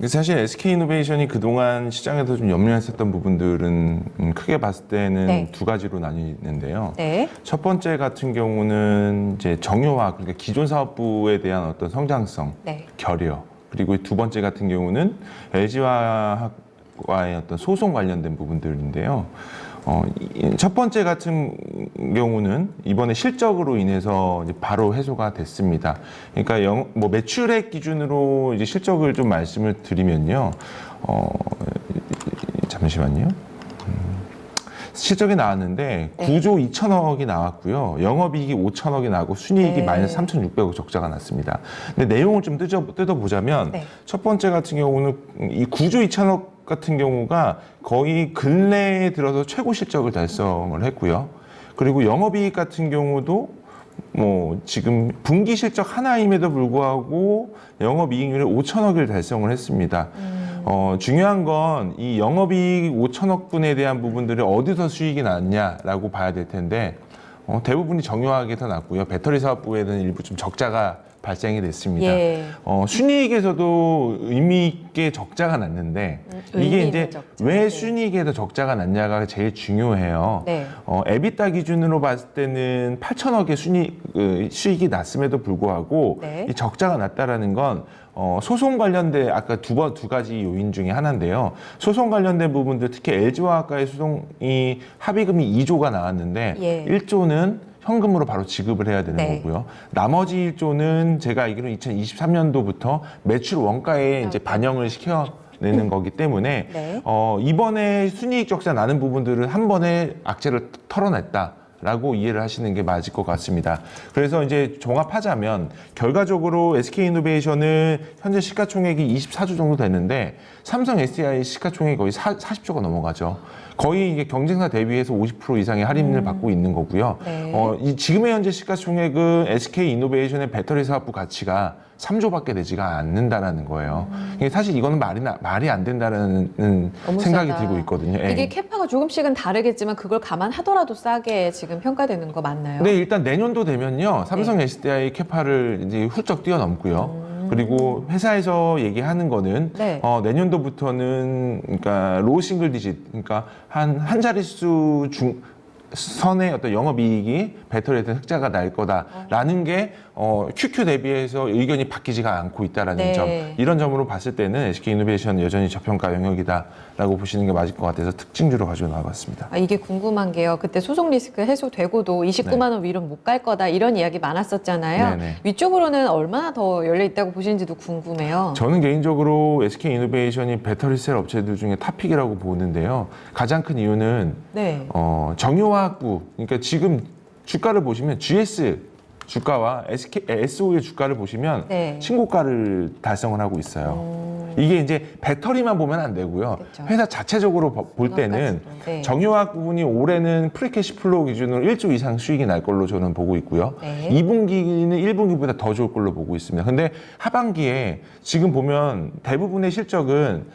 사실 SK이노베이션이 그동안 시장에서 좀 염려했었던 부분들은 크게 봤을 때는 네. 두 가지로 나뉘는데요. 네. 첫 번째 같은 경우는 이제 정유화, 그러니까 기존 사업부에 대한 어떤 성장성, 네. 결여, 그리고 두 번째 같은 경우는 LG화학과의 어떤 소송 관련된 부분들인데요. 첫 번째 같은 경우는 이번에 실적으로 인해서 이제 바로 해소가 됐습니다. 그러니까 매출액 기준으로 이제 실적을 좀 말씀을 드리면요. 잠시만요. 실적이 나왔는데 네. 9조 2천억이 나왔고요. 영업이익이 5천억이 나고 순이익이 네. 마이너스 3,600억 적자가 났습니다. 근데 내용을 좀 뜯어보자면 네. 첫 번째 같은 경우는 이 9조 2천억 같은 경우가 거의 근래에 들어서 최고 실적을 달성을 했고요. 그리고 영업이익 같은 경우도 지금 분기 실적 하나임에도 불구하고 영업이익률이 5천억을 달성을 했습니다. 중요한 건 이 영업이익 5천억 분에 대한 부분들이 어디서 수익이 났냐라고 봐야 될 텐데 대부분이 정유화학에서 났고요. 배터리 사업부에는 일부 좀 적자가 발생이 됐습니다. 예. 순이익에서도 의미 있게 적자가 났는데 이게 이제 적자. 왜 네. 순이익에서 적자가 났냐가 제일 중요해요. 네. 에비타 기준으로 봤을 때는 8천억의 수익이 났음에도 불구하고 네. 이 적자가 났다라는 건 소송 관련된 아까 두 가지 요인 중에 하나인데요. 소송 관련된 부분들 특히 LG화학과의 소송이 합의금이 2조가 나왔는데 예. 1조는 현금으로 바로 지급을 해야 되는 네. 거고요. 나머지 1조는 제가 알기로는 2023년도부터 매출 원가에 이제 반영을 시켜내는 거기 때문에 네. 이번에 순이익 적자 나는 부분들을 한 번에 악재를 털어냈다. 라고 이해를 하시는 게 맞을 것 같습니다. 그래서 이제 종합하자면 결과적으로 SK이노베이션은 현재 시가총액이 24조 정도 되는데 삼성 SDI 시가총액이 거의 40조가 넘어가죠. 거의 이게 경쟁사 대비해서 50% 이상의 할인을 받고 있는 거고요. 네. 지금의 현재 시가총액은 SK이노베이션의 배터리 사업부 가치가 3조밖에 되지가 않는다라는 거예요. 사실 이거는 말이 안 된다라는 너무 생각이 싸다. 들고 있거든요. 예. 이게 캐파가 조금씩은 다르겠지만 그걸 감안하더라도 싸게 지금 평가되는 거 맞나요? 네, 일단 내년도 되면요. 삼성 SDI 캐파를 이제 훌쩍 뛰어넘고요. 그리고 회사에서 얘기하는 거는 네. 내년도부터는 그러니까 로우 싱글 디짓, 그러니까 한 자릿수 선의 어떤 영업이익이 배터리에 대한 흑자가 날 거다라는 게 QQ 대비해서 의견이 바뀌지가 않고 있다라는 네. 점, 이런 점으로 봤을 때는 SK이노베이션 여전히 저평가 영역이다라고 보시는 게 맞을 것 같아서 특징주로 가지고 나와봤습니다. 이게 궁금한 게요. 그때 소송 리스크 해소되고도 29만 원 위로 못 갈 거다 이런 이야기 많았었잖아요. 네네. 위쪽으로는 얼마나 더 열려 있다고 보시는지도 궁금해요. 저는 개인적으로 SK이노베이션이 배터리 셀 업체들 중에 탑픽이라고 보는데요. 가장 큰 이유는 네. 정유화학부, 그러니까 지금 주가를 보시면 GS 주가와 SO의 주가를 보시면 네. 신고가를 달성을 하고 있어요. 이게 이제 배터리만 보면 안 되고요. 그렇죠. 회사 자체적으로 볼 때는 네. 정유화학 부분이 올해는 프리캐시 플로우 기준으로 1조 이상 수익이 날 걸로 저는 보고 있고요. 네. 2분기는 1분기보다 더 좋을 걸로 보고 있습니다. 근데 하반기에 지금 보면 대부분의 실적은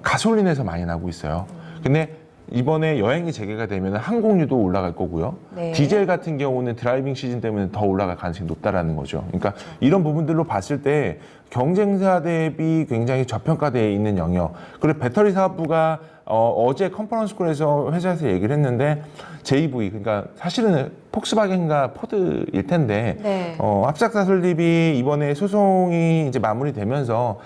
가솔린에서 많이 나고 있어요. 근데 이번에 여행이 재개가 되면 항공유도 올라갈 거고요. 네. 디젤 같은 경우는 드라이빙 시즌 때문에 더 올라갈 가능성이 높다라는 거죠. 그러니까 이런 부분들로 봤을 때 경쟁사 대비 굉장히 저평가되어 있는 영역. 그리고 배터리 사업부가 어제 컨퍼런스 콜에서 회사에서 얘기를 했는데 JV, 그러니까 사실은 폭스바겐과 포드일 텐데 네. 합작사 설립이 이번에 소송이 이제 마무리되면서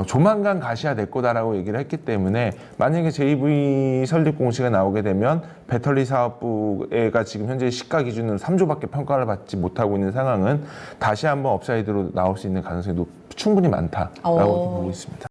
조만간 가시화 될 거다라고 얘기를 했기 때문에 만약에 JV 설립 공시가 나오게 되면 배터리 사업부가 지금 현재 시가 기준으로 3조밖에 평가를 받지 못하고 있는 상황은 다시 한번 업사이드로 나올 수 있는 가능성이 충분히 많다라고 보고 있습니다.